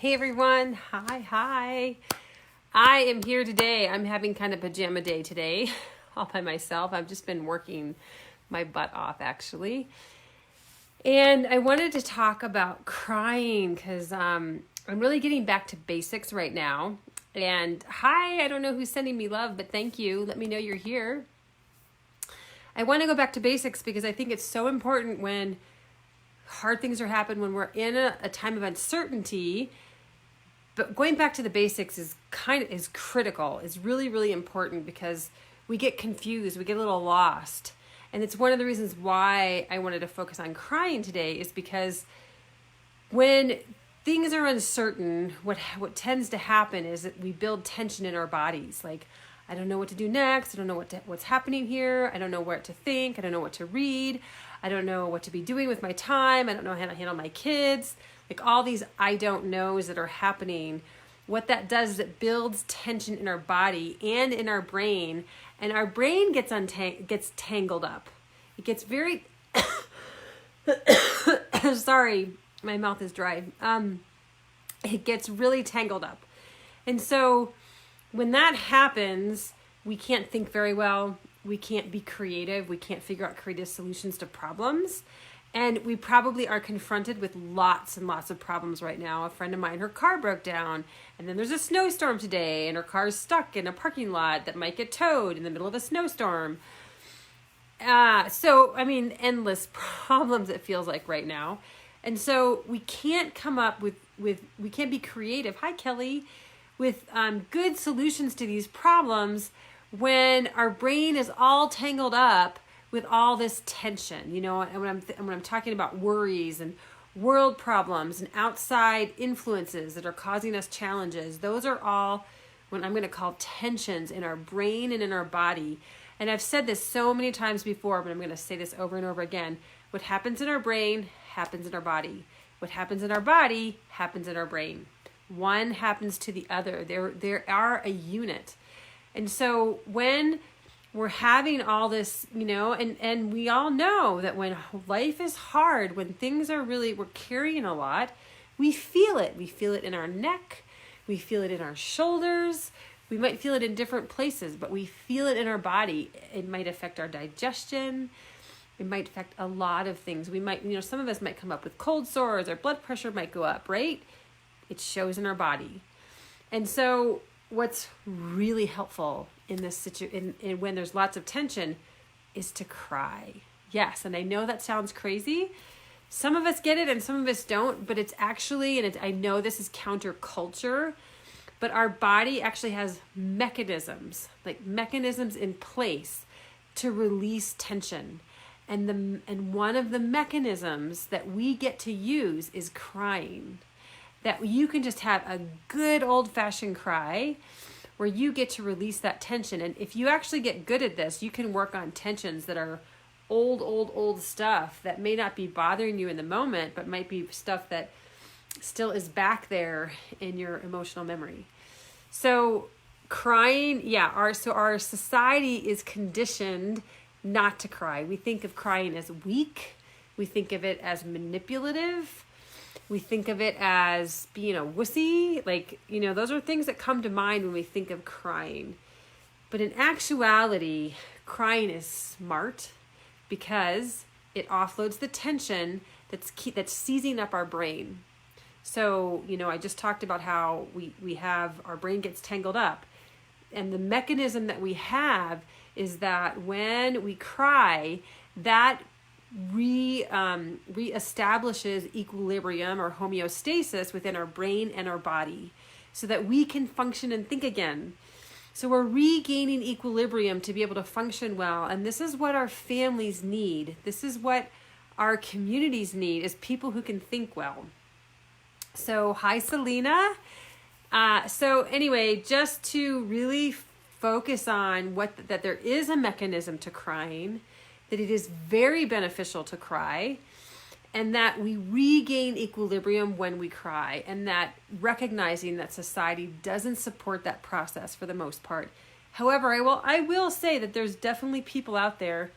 Hey everyone, hi. I am here today. I'm having kind of pajama day today, all by myself. I've just been working my butt off actually. And I wanted to talk about crying because I'm really getting back to basics right now. And hi, I don't know who's sending me love, but thank you. Let me know you're here. I want to go back to basics because I think it's so important when hard things are happening, when we're in a time of uncertainty. But going back to the basics is critical, is really, really important because we get confused, we get a little lost. And it's one of the reasons why I wanted to focus on crying today is because when things are uncertain, what tends to happen is that we build tension in our bodies. Like, I don't know what to do next. I don't know what's happening here. I don't know what to think. I don't know what to read. I don't know what to be doing with my time. I don't know how to handle my kids. Like all these I don't knows that are happening. What that does is it builds tension in our body and in our brain, and our brain gets tangled up. It gets very sorry, my mouth is dry. It gets really tangled up. And so when that happens, we can't think very well. We can't be creative. We can't figure out creative solutions to problems. And we probably are confronted with lots and lots of problems right now. A friend of mine, her car broke down, and then there's a snowstorm today, and her car's stuck in a parking lot that might get towed in the middle of a snowstorm. Endless problems it feels like right now. And so we can't come up with we can't be creative. Hi, Kelly. With good solutions to these problems when our brain is all tangled up with all this tension, and when I'm talking about worries and world problems and outside influences that are causing us challenges, those are all what I'm going to call tensions in our brain and in our body. And I've said this so many times before, but I'm going to say this over and over again. What happens in our brain happens in our body. What happens in our body happens in our brain. One happens to the other. They are a unit. And so when we're having all this, and we all know that when life is hard, when things are we're carrying a lot, we feel it. We feel it in our neck. We feel it in our shoulders. We might feel it in different places, but we feel it in our body. It might affect our digestion. It might affect a lot of things. We might, some of us might come up with cold sores. Our blood pressure might go up, right? It shows in our body. And so what's really helpful in this situation, when there's lots of tension, is to cry. Yes, and I know that sounds crazy. Some of us get it and some of us don't, but it's actually, I know this is counterculture, but our body actually has mechanisms in place to release tension. And one of the mechanisms that we get to use is crying. That you can just have a good old-fashioned cry where you get to release that tension. And if you actually get good at this, you can work on tensions that are old stuff that may not be bothering you in the moment, but might be stuff that still is back there in your emotional memory. So crying, our society is conditioned not to cry. We think of crying as weak. We think of it as manipulative. We think of it as being a wussy. Those are things that come to mind when we think of crying. But in actuality, crying is smart because it offloads the tension that's seizing up our brain. So, I just talked about how we have, our brain gets tangled up. And the mechanism that we have is that when we cry, that reestablishes equilibrium or homeostasis within our brain and our body so that we can function and think again. So we're regaining equilibrium to be able to function well. And this is what our families need. This is what our communities need, is people who can think well. So hi, Selena. So anyway, just to really focus on that there is a mechanism to crying, that it is very beneficial to cry, and that we regain equilibrium when we cry, and that recognizing that society doesn't support that process for the most part. However, I will say that there's definitely people out there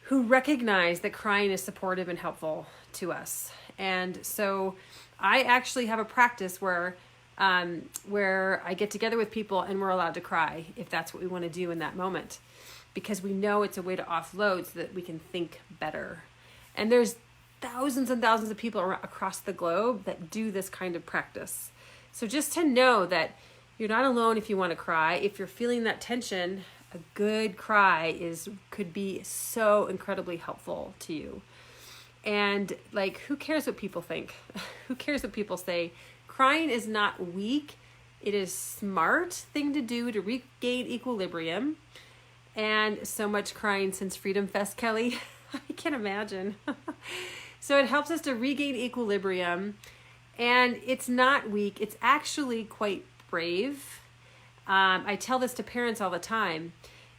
who recognize that crying is supportive and helpful to us. And so I actually have a practice where I get together with people and we're allowed to cry if that's what we want to do in that moment, because we know it's a way to offload so that we can think better. And there's thousands and thousands of people across the globe that do this kind of practice. So just to know that you're not alone if you want to cry. If you're feeling that tension, a good cry could be so incredibly helpful to you. And like, who cares what people think? Who cares what people say? Crying is not weak. It is smart thing to do to regain equilibrium. And so much crying since Freedom Fest, Kelly. I can't imagine. So it helps us to regain equilibrium. And it's not weak. It's actually quite brave. I tell this to parents all the time,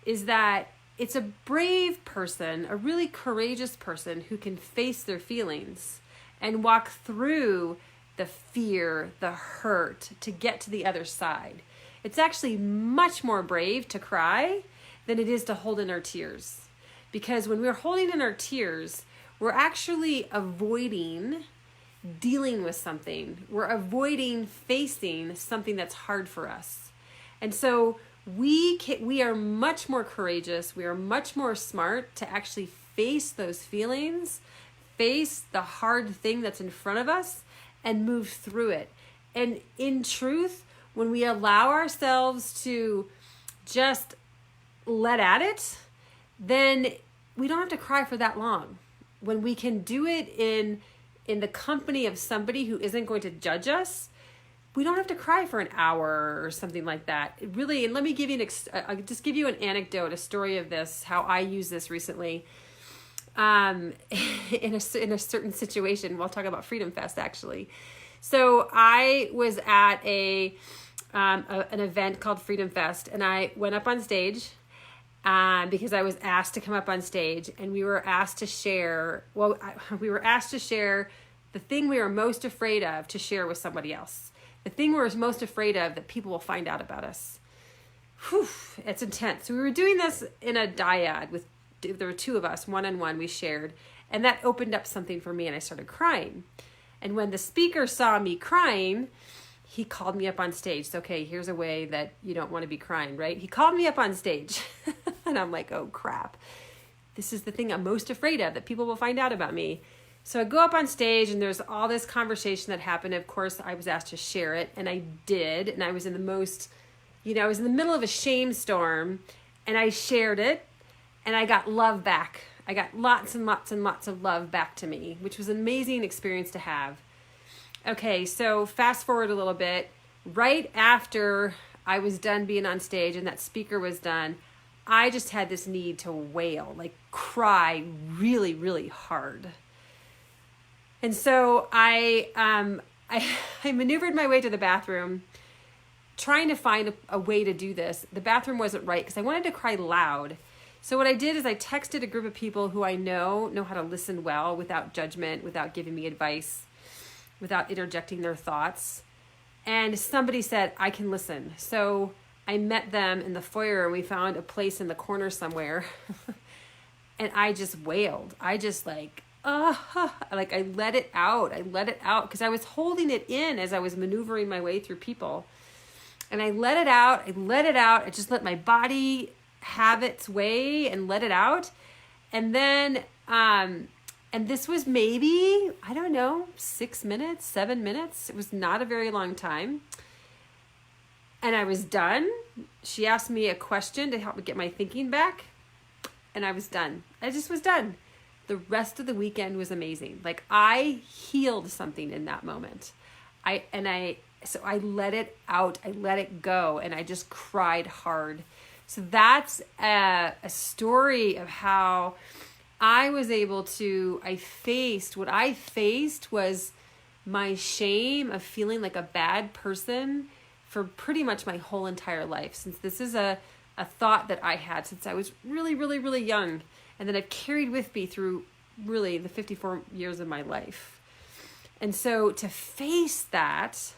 is that it's a brave person, a really courageous person who can face their feelings and walk through the fear, the hurt, to get to the other side. It's actually much more brave to cry than it is to hold in our tears. Because when we're holding in our tears, we're actually avoiding dealing with something. We're avoiding facing something that's hard for us. And so we are much more courageous. We are much more smart to actually face those feelings, face the hard thing that's in front of us, and move through it. And in truth, when we allow ourselves to just let at it, then we don't have to cry for that long. When we can do it in the company of somebody who isn't going to judge us, we don't have to cry for an hour or something like that. It really, and let me give you I'll just give you an anecdote, a story of this, how I used this recently. In a certain situation. We'll talk about Freedom Fest actually. So I was at an event called Freedom Fest, and I went up on stage because I was asked to come up on stage, and we were asked to share. We were asked to share the thing we were most afraid of to share with somebody else. The thing we're most afraid of that people will find out about us. Whew, it's intense. So we were doing this in a dyad there were two of us, one-on-one, we shared, and that opened up something for me, and I started crying. And when the speaker saw me crying, he called me up on stage. So, okay, here's a way that you don't want to be crying, right? He called me up on stage, and I'm like, oh crap. This is the thing I'm most afraid of, that people will find out about me. So I go up on stage, and there's all this conversation that happened. Of course, I was asked to share it, and I did, and I was in I was in the middle of a shame storm, and I shared it. And I got love back. I got lots and lots and lots of love back to me, which was an amazing experience to have. Okay, so fast forward a little bit. Right after I was done being on stage and that speaker was done, I just had this need to wail, like cry really, really hard. And so I maneuvered my way to the bathroom, trying to find a way to do this. The bathroom wasn't right because I wanted to cry loud. So what I did is I texted a group of people who I know how to listen well without judgment, without giving me advice, without interjecting their thoughts. And somebody said, I can listen. So I met them in the foyer, and we found a place in the corner somewhere. And I just wailed. I just I let it out. I let it out because I was holding it in as I was maneuvering my way through people. And I let it out. I just let my body have its way and let it out. And then and this was maybe 6 minutes, 7 minutes. It was not a very long time, and I was done. She asked me a question to help me get my thinking back, and I was done. I just was done. The rest of the weekend was amazing. Like, I healed something in that moment. So I let it out. I let it go, and I just cried hard. So that's a story of how I was able to, what I faced was my shame of feeling like a bad person for pretty much my whole entire life, since this is a thought that I had since I was really, really, really young, and that I've carried with me through really the 54 years of my life. And so to face that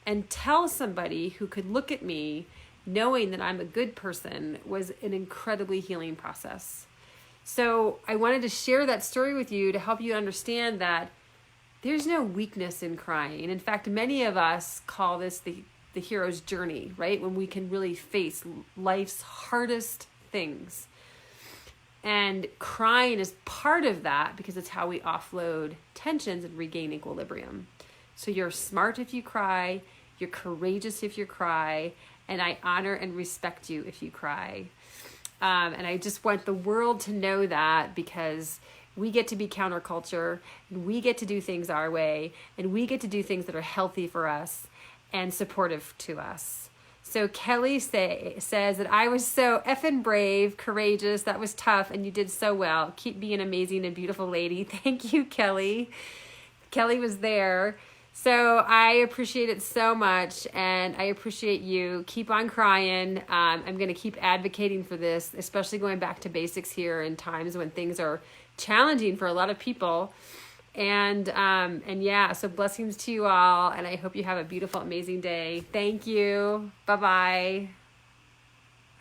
and tell somebody who could look at me knowing that I'm a good person was an incredibly healing process. So I wanted to share that story with you to help you understand that there's no weakness in crying. In fact, many of us call this the hero's journey, right? When we can really face life's hardest things. And crying is part of that because it's how we offload tensions and regain equilibrium. So you're smart if you cry, you're courageous if you cry, and I honor and respect you if you cry. And I just want the world to know that, because we get to be counterculture, and we get to do things our way, and we get to do things that are healthy for us and supportive to us. So Kelly says that I was so effing brave, courageous, that was tough, and you did so well. Keep being an amazing and beautiful lady. Thank you, Kelly. Kelly was there. So I appreciate it so much, and I appreciate you. Keep on crying. I'm going to keep advocating for this, especially going back to basics here in times when things are challenging for a lot of people. And yeah, so blessings to you all, and I hope you have a beautiful, amazing day. Thank you. Bye-bye.